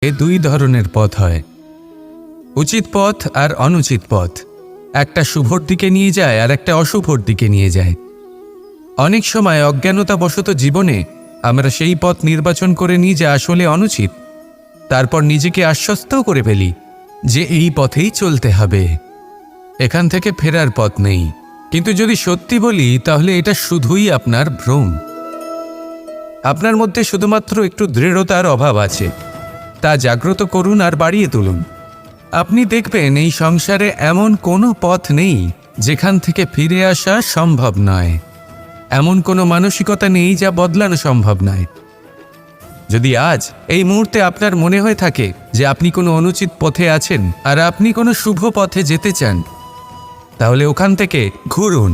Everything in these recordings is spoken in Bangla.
দুই ধরনের পথ হয়, উচিত পথ আর অনুচিত পথ। একটা শুভর দিকে নিয়ে যায় আর একটা অশুভর দিকে নিয়ে যায়। অনেক সময় অজ্ঞানতাবশত জীবনে আমরা সেই পথ নির্বাচন করে নিই যা আসলে অনুচিত। তারপর নিজেকে আশ্বস্তও করে ফেলি যে এই পথেই চলতে হবে, এখান থেকে ফেরার পথ নেই। কিন্তু যদি সত্যি বলি তাহলে এটা শুধুই আপনার ভ্রম। আপনার মধ্যে শুধুমাত্র একটু দৃঢ়তার অভাব আছে, তা জাগ্রত করুন আর বাড়িয়ে তুলুন। আপনি দেখবেন এই সংসারে এমন কোনো পথ নেই যেখান থেকে ফিরে আসা সম্ভব নয়। এমন কোনো মানসিকতা নেই যা বদলানো সম্ভব নয়। যদি আজ এই মুহূর্তে আপনার মনে হয়ে থাকে যে আপনি কোনো অনুচিত পথে আছেন আর আপনি কোনো শুভ পথে যেতে চান, তাহলে ওখান থেকে ঘুরুন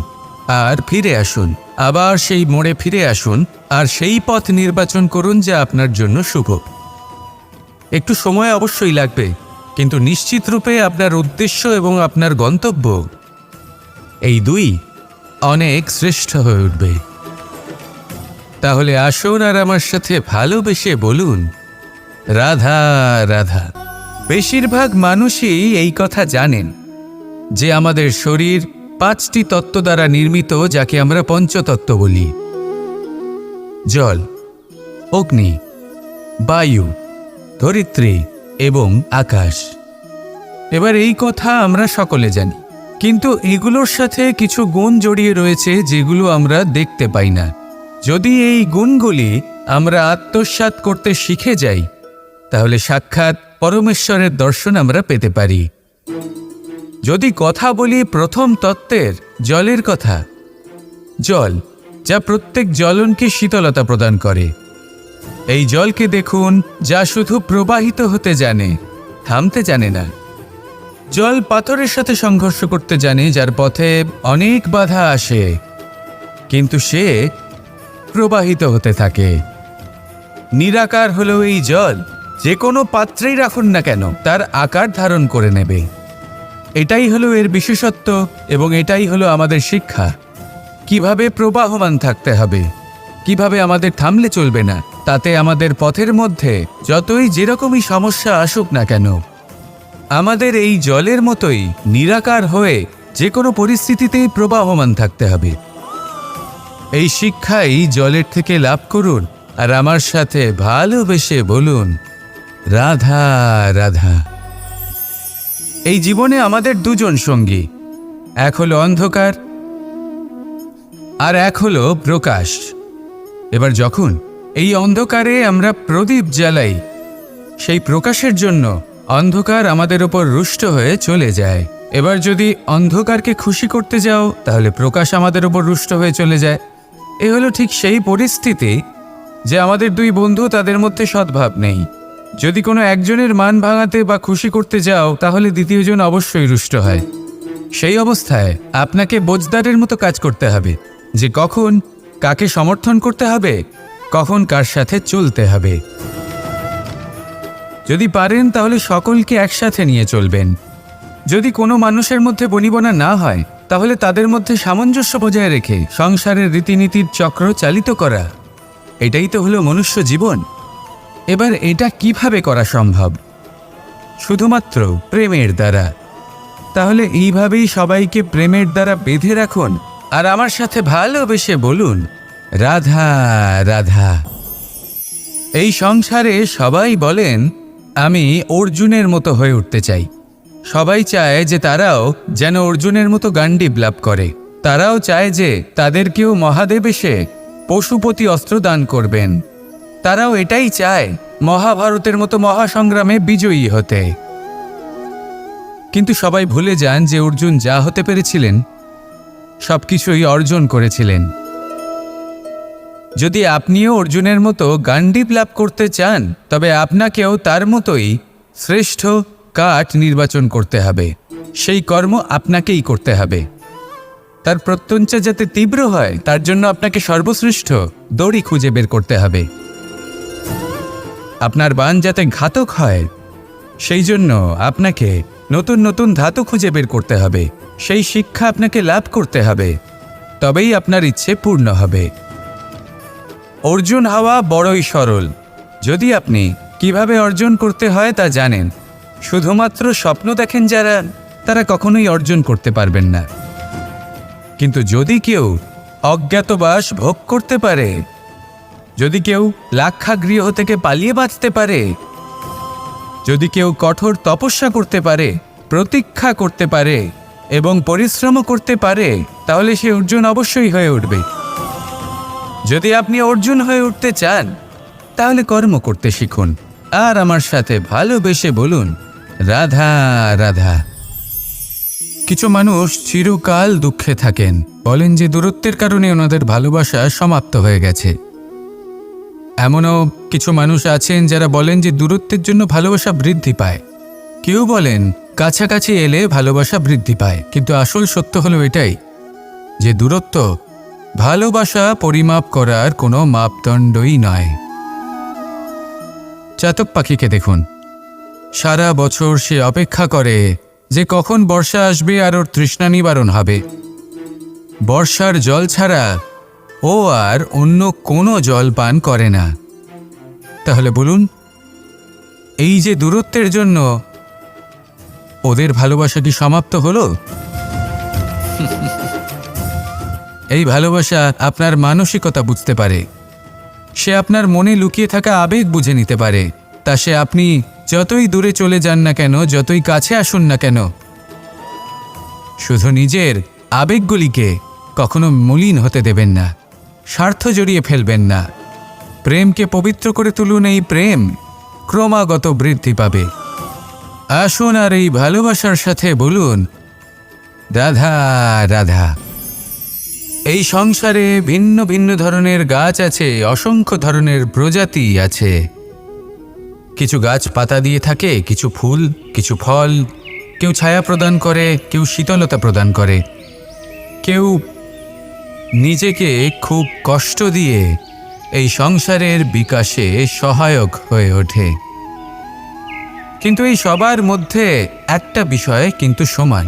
আর ফিরে আসুন, আবার সেই মোড়ে ফিরে আসুন আর সেই পথ নির্বাচন করুন যা আপনার জন্য শুভ। একটু সময় অবশ্যই লাগবে, কিন্তু নিশ্চিত রূপে আপনার উদ্দেশ্য এবং আপনার গন্তব্য এই দুই অনেক শ্রেষ্ঠ হয়ে উঠবে। তাহলে আসুন আর আমার সাথে ভালোবেসে বলুন, রাধা রাধা। বেশিরভাগ মানুষই এই কথা জানেন যে আমাদের শরীর 5টি তত্ত্ব দ্বারা নির্মিত, যাকে আমরা পঞ্চতত্ত্ব বলি: জল, অগ্নি, বায়ু, ধরিত্রী এবং আকাশ। এবার এই কথা আমরা সকলে জানি, কিন্তু এগুলোর সাথে কিছু গুণ জড়িয়ে রয়েছে যেগুলো আমরা দেখতে পাই না। যদি এই গুণগুলি আমরা আত্মসাৎ করতে শিখে যাই, তাহলে সাক্ষাৎ পরমেশ্বরের দর্শন আমরা পেতে পারি। যদি কথা বলি প্রথম তত্ত্বের, জলের কথা, জল যা প্রত্যেক জ্বলনকে শীতলতা প্রদান করে। এই জলকে দেখুন, যা শুধু প্রবাহিত হতে জানে, থামতে জানে না। জল পাথরের সাথে সংঘর্ষ করতে জানে, যার পথে অনেক বাধা আসে, কিন্তু সে প্রবাহিত হতে থাকে। নিরাকার হলো এই জল, যে কোনো পাত্রেই রাখুন না কেন তার আকার ধারণ করে নেবে। এটাই হলো এর বিশেষত্ব এবং এটাই হলো আমাদের শিক্ষা। কিভাবে প্রবাহমান থাকতে হবে, কিভাবে আমাদের থামলে চলবে না, তাতে আমাদের পথের মধ্যে যতই যেরকমই সমস্যা আসুক না কেন, আমাদের এই জলের মতোই নিরাকার হয়ে যে কোনো পরিস্থিতিতেই প্রবাহমান থাকতে হবে। এই শিক্ষাই জলের থেকে লাভ করুন আর আমার সাথে ভালোবেসে বলুন, রাধা রাধা। এই জীবনে আমাদের দুজন সঙ্গী, এক হলো অন্ধকার আর এক হলো প্রকাশ। এবার যখন এই অন্ধকারে আমরা প্রদীপ জ্বালাই, সেই প্রকাশের জন্য অন্ধকার আমাদের ওপর রুষ্ট হয়ে চলে যায়। এবার যদি অন্ধকারকে খুশি করতে যাও, তাহলে প্রকাশ আমাদের ওপর রুষ্ট হয়ে চলে যায়। এ হলো ঠিক সেই পরিস্থিতি যে আমাদের দুই বন্ধু, তাদের মধ্যে সদ্ভাব নেই। যদি কোনো একজনের মান ভাঙাতে বা খুশি করতে যাও, তাহলে দ্বিতীয়জন অবশ্যই রুষ্ট হয়। সেই অবস্থায় আপনাকে বোঝদারের মতো কাজ করতে হবে যে কখন কাকে সমর্থন করতে হবে, কখন কার সাথে চলতে হবে। যদি পারেন তাহলে সকলকে একসাথে নিয়ে চলবেন। যদি কোনো মানুষের মধ্যে বনিবনা না হয়, তাহলে তাদের মধ্যে সামঞ্জস্য বজায় রেখে সংসারের রীতিনীতির চক্র চালিত করা, এটাই তো হলো মনুষ্য জীবন। এবার এটা কিভাবে করা সম্ভব? শুধুমাত্র প্রেমের দ্বারা। তাহলে এইভাবেই সবাইকে প্রেমের দ্বারা বেঁধে রাখুন আর আমার সাথে ভালোবেসে বলুন, রাধা রাধা। এই সংসারে সবাই বলেন, আমি অর্জুনের মতো হয়ে উঠতে চাই। সবাই চায় যে তারাও যেন অর্জুনের মতো গান্ডীব লাভ করে। তারাও চায় যে তাদেরকেও মহাদেব এসে পশুপতি অস্ত্র দান করবেন। তারাও এটাই চায় মহাভারতের মতো মহাসংগ্রামে বিজয়ী হতে। কিন্তু সবাই ভুলে যান যে অর্জুন যা হতে পেরেছিলেন সবকিছুই অর্জন করেছিলেন। যদি আপনিও অর্জুনের মতো গান্ডীব লাভ করতে চান, তবে আপনাকেও তার মতোই শ্রেষ্ঠ কাঠ নির্বাচন করতে হবে। সেই কর্ম আপনাকেই করতে হবে। তার প্রত্যঞ্চা যাতে তীব্র হয়, তার জন্য আপনাকে সর্বশ্রেষ্ঠ দড়ি খুঁজে বের করতে হবে। আপনার বাণ যাতে ঘাতক হয়, সেই জন্য আপনাকে নতুন নতুন ধাতু খুঁজে বের করতে হবে। সেই শিক্ষা আপনাকে লাভ করতে হবে, তবেই আপনার ইচ্ছে পূর্ণ হবে। অর্জুন হওয়া বড়ই সরল। যদি আপনি কিভাবে অর্জন করতে হয় তা জানেন। শুধুমাত্র স্বপ্ন দেখেন যারা, তারা কখনোই অর্জন করতে পারবেন না। কিন্তু যদি কেউ অজ্ঞাতবাস ভোগ করতে পারে, যদি কেউ লাক্ষাগৃহ থেকে পালিয়ে বাঁচতে পারে, যদি কেউ কঠোর তপস্যা করতে পারে, প্রতীক্ষা করতে পারে এবং পরিশ্রম করতে পারে, তাহলে সে অর্জুন অবশ্যই হয়ে উঠবে। যদি আপনি অর্জুন হয়ে উঠতে চান, তাহলে কর্ম করতে শিখুন আর আমার সাথে ভালোবেসে বলুন, রাধা রাধা। কিছু মানুষ চিরকাল দুঃখে থাকেন, বলেন যে দূরত্বের কারণে ওনাদের ভালোবাসা সমাপ্ত হয়ে গেছে। এমনও কিছু মানুষ আছেন যারা বলেন যে দূরত্বের জন্য ভালোবাসা বৃদ্ধি পায়। কেউ বলেন কাছাকাছি এলে ভালোবাসা বৃদ্ধি পায়, কিন্তু আসল সত্য হলো এটাই যে দূরত্ব ভালোবাসা পরিমাপ করার কোনো মাপদণ্ডই নয়। চাতক পাখিকে দেখুন, সারা বছর সে অপেক্ষা করে যে কখন বর্ষা আসবে আর ওর তৃষ্ণা নিবারণ হবে। বর্ষার জল ছাড়া ও আর অন্য কোনো জল পান করে না। তাহলে বলুন, এই যে দূরত্বের জন্য ওদের ভালোবাসা কি সমাপ্ত হলো? এই ভালোবাসা আপনার মানসিকতা বুঝতে পারে, সে আপনার মনে লুকিয়ে থাকা আবেগ বুঝে নিতে পারে। তা সে আপনি যতই দূরে চলে যান না কেন, যতই কাছে আসুন না কেন, শুধু নিজের আবেগগুলিকে কখনো মলিন হতে দেবেন না, স্বার্থ জড়িয়ে ফেলবেন না। প্রেমকে পবিত্র করে তুলুন, এই প্রেম ক্রমাগত বৃদ্ধি পাবে। আসুন আর এই ভালোবাসার সাথে বলুন, রাধা রাধা। এই সংসারে ভিন্ন ভিন্ন ধরনের গাছ আছে, অসংখ্য ধরনের প্রজাতি আছে। কিছু গাছ পাতা দিয়ে থাকে, কিছু ফুল, কিছু ফল। কেউ ছায়া প্রদান করে, কেউ শীতলতা প্রদান করে, কেউ নিজেকে খুব কষ্ট দিয়ে এই সংসারের বিকাশে সহায়ক হয়ে ওঠে। কিন্তু এই সবার মধ্যে একটা বিষয় কিন্তু সমান,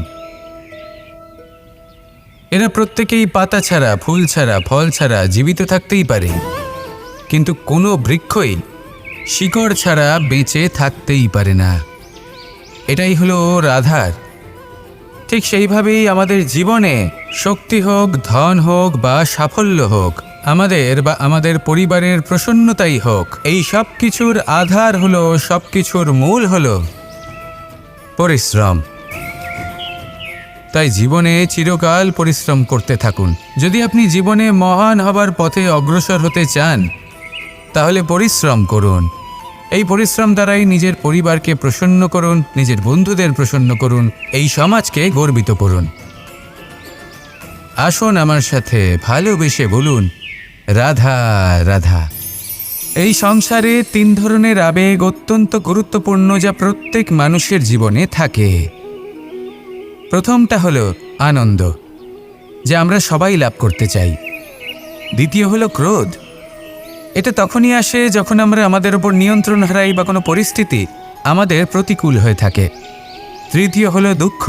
এরা প্রত্যেকেই পাতা ছাড়া, ফুল ছাড়া, ফল ছাড়া জীবিত থাকতেই পারে, কিন্তু কোনো বৃক্ষই শিকড় ছাড়া বেঁচে থাকতেই পারে না। এটাই হলো রাধার। ঠিক সেইভাবেই আমাদের জীবনে শক্তি হোক, ধন হোক বা সাফল্য হোক, আমাদের পরিবারের প্রসন্নতাই হোক, এই সব কিছুর আধার হলো, সব কিছুর মূল হলো পরিশ্রম। তাই জীবনে চিরকাল পরিশ্রম করতে থাকুন। যদি আপনি জীবনে মহান হবার পথে অগ্রসর হতে চান, তাহলে পরিশ্রম করুন। এই পরিশ্রম দ্বারাই নিজের পরিবারকে প্রসন্ন করুন, নিজের বন্ধুদের প্রসন্ন করুন, এই সমাজকে গর্বিত করুন। আসুন আমার সাথে ভালোবেসে বলুন, রাধা রাধা। এই সংসারে 3 ধরনের আবেগ অত্যন্ত গুরুত্বপূর্ণ, যা প্রত্যেক মানুষের জীবনে থাকে। প্রথমটা হলো আনন্দ, যা আমরা সবাই লাভ করতে চাই। দ্বিতীয় হলো ক্রোধ, এটা তখনই আসে যখন আমরা আমাদের উপর নিয়ন্ত্রণ হারাই বা কোনো পরিস্থিতি আমাদের প্রতিকূল হয়ে থাকে। তৃতীয় হলো দুঃখ,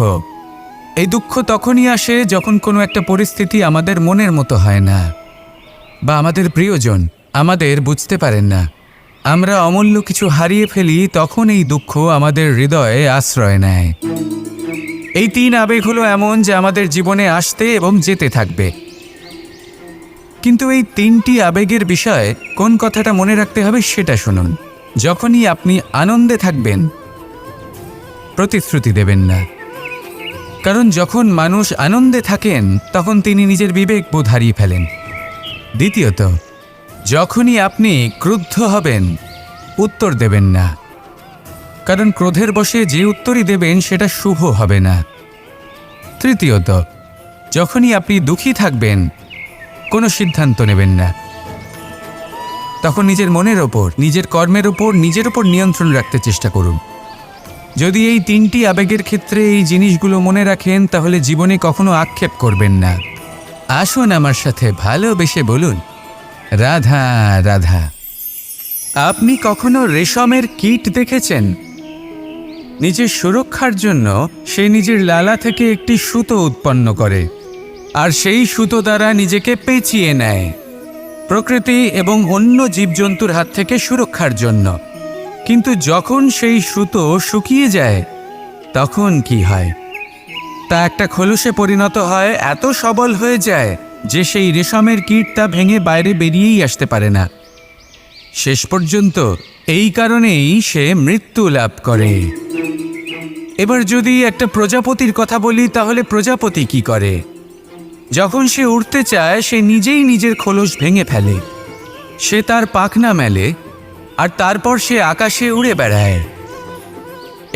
এই দুঃখ তখনই আসে যখন কোনো একটা পরিস্থিতি আমাদের মনের মতো হয় না বা আমাদের প্রিয়জন আমাদের বুঝতে পারেন না, আমরা অমূল্য কিছু হারিয়ে ফেলি, তখন এই দুঃখ আমাদের হৃদয়ে আশ্রয় নেয়। এই 3 আবেগ হলো এমন যে আমাদের জীবনে আসতে এবং যেতে থাকবে। কিন্তু এই 3টি আবেগের বিষয়ে কোন কথাটা মনে রাখতে হবে সেটা শুনুন। যখনই আপনি আনন্দে থাকবেন, প্রতিশ্রুতি দেবেন না, কারণ যখন মানুষ আনন্দে থাকেন তখন তিনি নিজের বিবেক বোধ হারিয়ে ফেলেন। দ্বিতীয়ত, যখনই আপনি ক্রুদ্ধ হবেন, উত্তর দেবেন না, কারণ ক্রোধের বশে যে উত্তরই দেবেন সেটা শুভ হবে না। তৃতীয়ত, যখনই আপনি দুঃখী থাকবেন, কোনো সিদ্ধান্ত নেবেন না, তখন নিজের মনের ওপর, নিজের কর্মের ওপর, নিজের ওপর নিয়ন্ত্রণ রাখতে চেষ্টা করুন। যদি এই 3টি আবেগের ক্ষেত্রে এই জিনিসগুলো মনে রাখেন, তাহলে জীবনে কখনো আক্ষেপ করবেন না। আসুন আমার সাথে ভালোবেসে বলুন, রাধা রাধা। আপনি কখনো রেশমের কীট দেখেছেন? নিজের সুরক্ষার জন্য সে নিজের লালা থেকে একটি সুতো উৎপন্ন করে আর সেই সুতো দ্বারা নিজেকে পেঁচিয়ে নেয়, প্রকৃতি এবং অন্য জীবজন্তুর হাত থেকে সুরক্ষার জন্য। কিন্তু যখন সেই সুতো শুকিয়ে যায় তখন কি হয়? তা একটা খোলসে পরিণত হয়, এত সবল হয়ে যায় যে সেই রেশমের কীট তা ভেঙে বাইরে বেরিয়েই আসতে পারে না। শেষ পর্যন্ত এই কারণেই সে মৃত্যু লাভ করে। এবার যদি একটা প্রজাপতির কথা বলি, তাহলে প্রজাপতি কি করে? যখন সে উড়তে চায় সে নিজেই নিজের খোলস ভেঙে ফেলে, সে তার পাখনা মেলে আর তারপর সে আকাশে উড়ে বেড়ায়।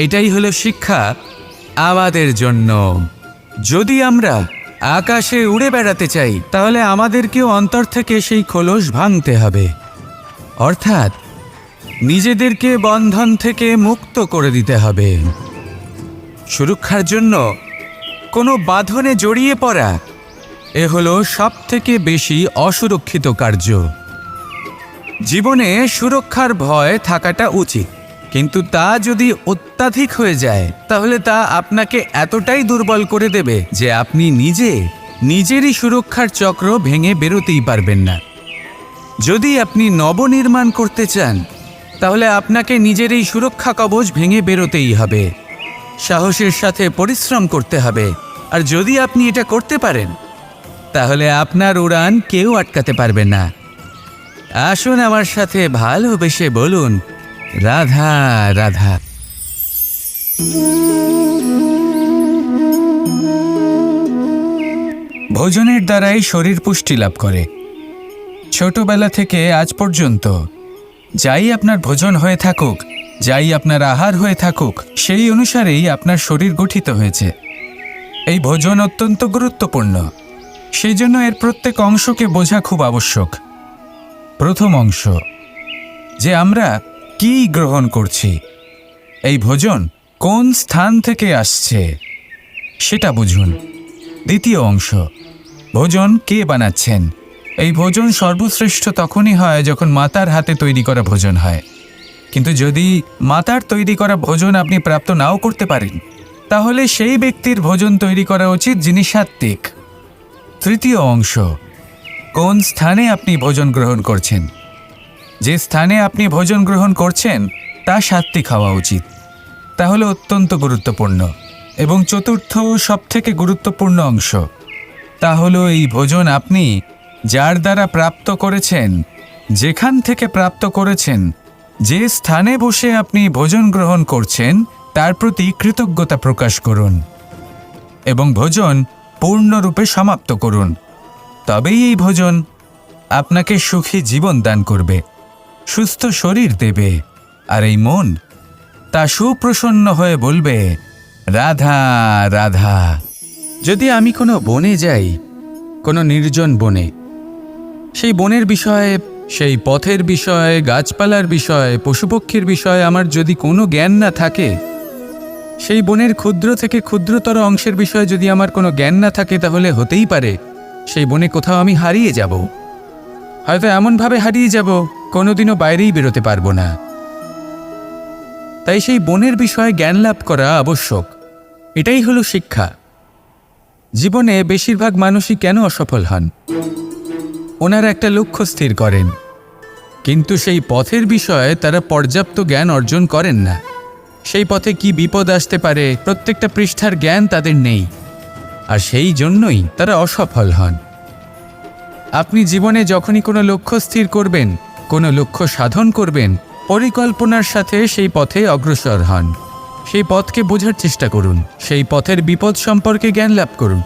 এটাই হলো শিক্ষা আমাদের জন্য। যদি আমরা আকাশে উড়ে বেড়াতে চাই তাহলে আমাদেরকেও অন্তর থেকে সেই খোলস ভাঙতে হবে, অর্থাৎ নিজেদেরকে বন্ধন থেকে মুক্ত করে দিতে হবে। সুরক্ষার জন্য কোনো বাঁধনে জড়িয়ে পড়া এ হলো সবথেকে বেশি অসুরক্ষিত কার্য। জীবনে সুরক্ষার ভয় থাকাটা উচিত, কিন্তু তা যদি অত্যাধিক হয়ে যায় তাহলে তা আপনাকে এতটাই দুর্বল করে দেবে যে আপনি নিজেরই সুরক্ষার চক্র ভেঙে বেরোতেই পারবেন না। যদি আপনি নবনির্মাণ করতে চান তাহলে আপনাকে নিজের এই সুরক্ষা কবচ ভেঙে বেরোতেই হবে, সাহসের সাথে পরিশ্রম করতে হবে। আর যদি আপনি এটা করতে পারেন তাহলে আপনার উড়ান কেউ আটকাতে পারবে না। আসুন আমার সাথে ভালোবেসে বলুন, রাধা রাধা। ভোজনের দ্বারাই শরীর পুষ্টি লাভ করে। ছোটবেলা থেকে আজ পর্যন্ত যাই আপনার ভোজন হয়ে থাকুক, যাই আপনার আহার হয়ে থাকুক, সেই অনুসারেই আপনার শরীর গঠিত হয়েছে। এই ভোজন অত্যন্ত গুরুত্বপূর্ণ, সেই জন্য এর প্রত্যেক অংশকে বোঝা খুব আবশ্যক। প্রথম অংশ, যে আমরা কি গ্রহণ করছি, এই ভোজন কোন স্থান থেকে আসছে সেটা বুঝুন। দ্বিতীয় অংশ, ভোজন কে বানাচ্ছেন। এই ভোজন সর্বশ্রেষ্ঠ তখনই হয় যখন মাতার হাতে তৈরি করা ভোজন হয়। কিন্তু যদি মাতার তৈরি করা ভোজন আপনি প্রাপ্ত নাও করতে পারেন তাহলে সেই ব্যক্তির ভোজন তৈরি করা উচিত যিনি সাত্ত্বিক। তৃতীয় অংশ, কোন স্থানে আপনি ভোজন গ্রহণ করছেন। যে স্থানে আপনি ভোজন গ্রহণ করছেন তা সাত্ত্বিক হওয়া উচিত, তাহলে অত্যন্ত গুরুত্বপূর্ণ। এবং চতুর্থ সবথেকে গুরুত্বপূর্ণ অংশ, তা হলো এই ভোজন আপনি যার দ্বারা প্রাপ্ত করেছেন, যেখান থেকে প্রাপ্ত করেছেন, যে স্থানে বসে আপনি ভোজন গ্রহণ করছেন তার প্রতি কৃতজ্ঞতা প্রকাশ করুন এবং ভোজন পূর্ণরূপে সমাপ্ত করুন। তবেই এই ভোজন আপনাকে সুখী জীবন দান করবে, সুস্থ শরীর দেবে, আর এই মন তা সুপ্রসন্ন হয়ে বলবে, রাধা রাধা। যদি আমি কোনো বনে যাই, কোনো নির্জন বনে, সেই বনের বিষয়ে, সেই পথের বিষয়ে, গাছপালার বিষয়ে, পশুপক্ষীর বিষয়ে আমার যদি কোনো জ্ঞান না থাকে, সেই বনের ক্ষুদ্র থেকে ক্ষুদ্রতর অংশের বিষয়ে যদি আমার কোনো জ্ঞান না থাকে, তাহলে হতেই পারে সেই বনে কোথাও আমি হারিয়ে যাব। হয়তো এমনভাবে হারিয়ে যাব কোনোদিনও বাইরেই বেরোতে পারবো না। তাই সেই বনের বিষয়ে জ্ঞান লাভ করা আবশ্যক। এটাই হলো শিক্ষা। জীবনে বেশিরভাগ মানুষই কেন অসফল হন? ওনারা একটা লক্ষ্য স্থির করেন, কিন্তু সেই পথের বিষয়ে তারা পর্যাপ্ত জ্ঞান অর্জন করেন না। সেই পথে কি বিপদ আসতে পারে প্রত্যেকটা পৃষ্ঠার জ্ঞান তাদের নেই, আর সেই জন্যই তারা অসফল হন। আপনি জীবনে যখনই কোনো লক্ষ্য স্থির করবেন, কোনো লক্ষ্য সাধন করবেন, পরিকল্পনার সাথে সেই পথে অগ্রসর হন। সেই পথকে বোঝার চেষ্টা করুন, সেই পথের বিপদ সম্পর্কে জ্ঞান লাভ করুন,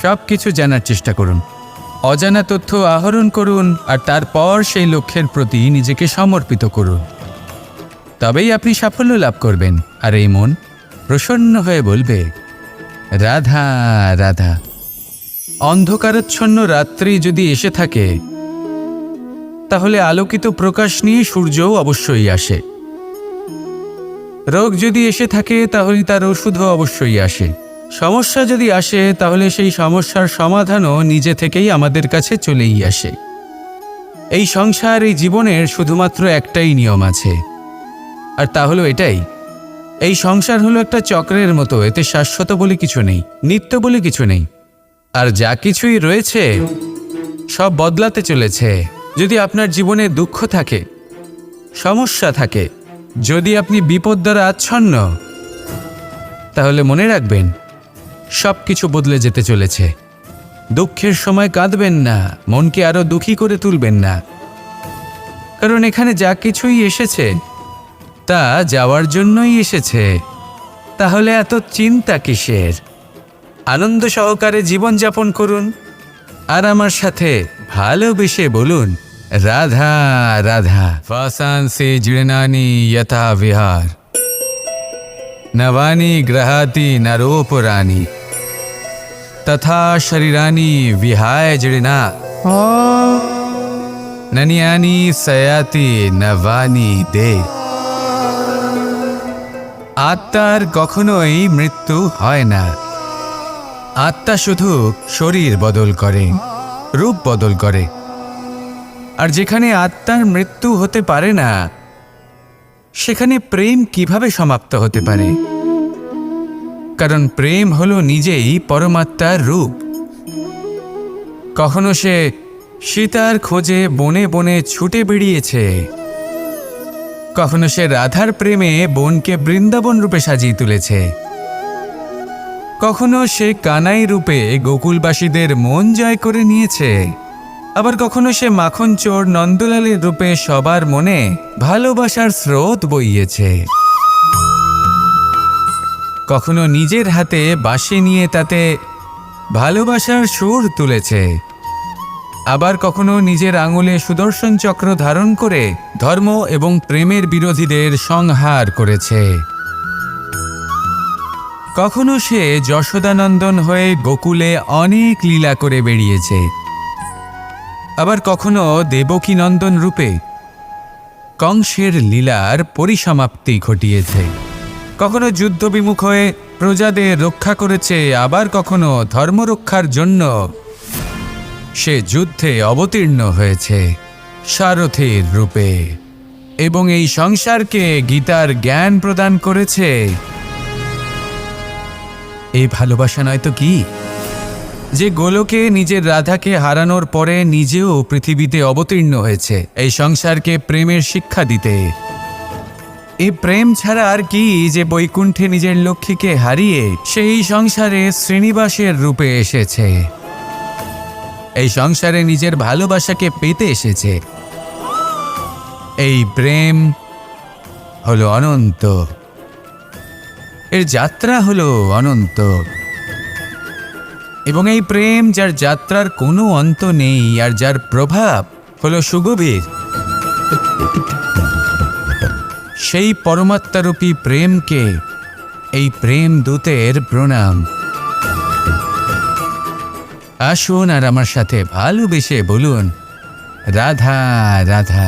সব কিছু জানার চেষ্টা করুন, অজানা তথ্য আহরণ করুন, আর তারপর সেই লক্ষ্যের প্রতি নিজেকে সমর্পিত করুন। তবেই আপনি সাফল্য লাভ করবেন, আর এই মন প্রসন্ন হয়ে বলবে, রাধা রাধা। অন্ধকারাচ্ছন্ন রাত্রি যদি এসে থাকে তাহলে আলোকিত প্রকাশ নিয়ে সূর্যও অবশ্যই আসে। রোগ যদি এসে থাকে তাহলে তার ওষুধও অবশ্যই আসে। সমস্যা যদি আসে তাহলে সেই সমস্যার সমাধানও নিজে থেকেই আমাদের কাছে চলেই আসে। এই সংসার, এই জীবনের শুধুমাত্র একটাই নিয়ম আছে, আর তা হলো এটাই, এই সংসার হলো একটা চক্রের মতো। এতে শাশ্বত বলে কিছু নেই, নিত্য বলে কিছু নেই, আর যা কিছুই রয়েছে সব বদলাতে চলেছে। যদি আপনার জীবনে দুঃখ থাকে, সমস্যা থাকে, যদি আপনি বিপদ দ্বারা আচ্ছন্ন, তাহলে মনে রাখবেন সব কিছু বদলে যেতে চলেছে। দুঃখের সময় কাঁদবেন না, মনকে আরো দুঃখী করে তুলবেন না, কারণ এখানে যা কিছুই এসেছে তা যাওয়ার জন্যই এসেছে। তাহলে এত চিন্তা কিসের? আনন্দ সহকারে জীবনযাপন করুন আর আমার সাথে ভালোবেসে বলুন, রাধা রাধা। ফাসান সে জীর্ণানি যথা বিহার, নবানি গ্রহাতি নরোপরানি, তথা শরীরানি বিহায় জীর্ণা, ননিয়ানি সয়াতি নবানি দে। আত্মার কখনোই মৃত্যু হয় না। আত্মা শুধু শরীর বদল করে, রূপ বদল করে। আর যেখানে আত্মার মৃত্যু হতে পারে না, সেখানে প্রেম কিভাবে সমাপ্ত হতে পারে? কারণ প্রেম হলো নিজেই পরমাত্মার রূপ। কখনো সে সীতার খোঁজে বনে বনে ছুটে বেরিয়েছে, কখনো সে রাধার প্রেমে বনকে বৃন্দাবন রূপে সাজিয়ে তুলেছে, কখনো সে কানাই রূপে গোকুলবাসীদের মন জয় করে নিয়েছে, আবার কখনো সে মাখন চোর নন্দলালের রূপে সবার মনে ভালোবাসার স্রোত বইয়েছে। কখনো নিজের হাতে বাঁশি নিয়ে তাতে ভালোবাসার সুর তুলেছে, আবার কখনো নিজের আঙুলে সুদর্শন চক্র ধারণ করে ধর্ম এবং প্রেমের বিরোধীদের সংহার করেছে। কখনো সে যশোদানন্দন হয়ে গোকুলে অনেক লীলা করে বেরিয়েছে, আবার কখনো দেবকীনন্দন রূপে কংসের লীলার পরিসমাপ্তি ঘটিয়েছে। কখনো যুদ্ধবিমুখ হয়ে প্রজাদের রক্ষা করেছে, আবার কখনো ধর্মরক্ষার জন্য সে যুদ্ধে অবতীর্ণ হয়েছে সারথীর রূপে, এবং এই সংসারকে গীতার জ্ঞান প্রদান করেছে। এই ভালোবাসা নয় তো কি, যে গোলকে নিজের রাধাকে হারানোর পরে নিজেও পৃথিবীতে অবতীর্ণ হয়েছে এই সংসারকে প্রেমের শিক্ষা দিতে। এই প্রেম ছাড়া আর কি, যে বৈকুণ্ঠে নিজের লক্ষ্মীকে হারিয়ে সেই সংসারে শ্রীনিবাসের রূপে এসেছে, এই সংসারে নিজের ভালোবাসাকে পেতে এসেছে। এই প্রেম হলো অনন্ত, এর যাত্রা হলো অনন্ত, এবং এই প্রেম যার যাত্রার কোনো অন্ত নেই আর যার প্রভাব হলো সুগভীর, সেই পরমাত্মারূপী প্রেমকে এই প্রেম দূতের প্রণাম। আসুন আর আমার সাথে ভালোবেসে বলুন, রাধা রাধা।